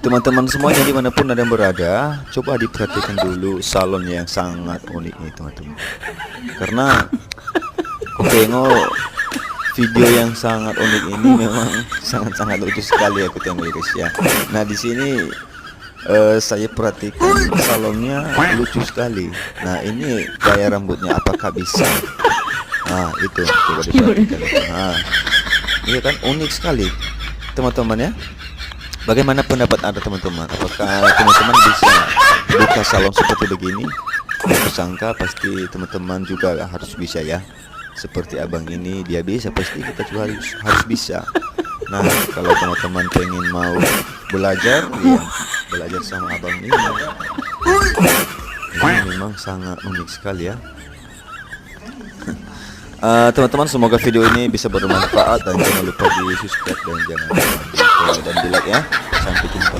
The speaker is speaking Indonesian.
Teman-teman semuanya dimanapun Anda berada, coba diperhatikan dulu salon yang sangat unik nih teman-teman. Karena aku tengok video yang sangat unik ini memang sangat-sangat lucu sekali aku tengok guys ya. Nah di sini saya perhatikan salonnya lucu sekali. Nah ini gaya rambutnya apakah bisa? Nah itu coba diperhatikan. Nah ini kan unik sekali teman-teman ya. Bagaimana pendapat Anda teman-teman? Apakah teman-teman bisa buka salon seperti begini? Aku sangka pasti teman-teman juga harus bisa ya. Seperti abang ini dia bisa, pasti kita juga harus bisa. Nah kalau teman-teman pengen mau belajar, ya belajar sama abang ini. Ini memang sangat unik sekali ya. Teman-teman semoga video ini bisa bermanfaat dan jangan lupa di subscribe dan jangan lupa di follow dan di like ya. Sampai jumpa.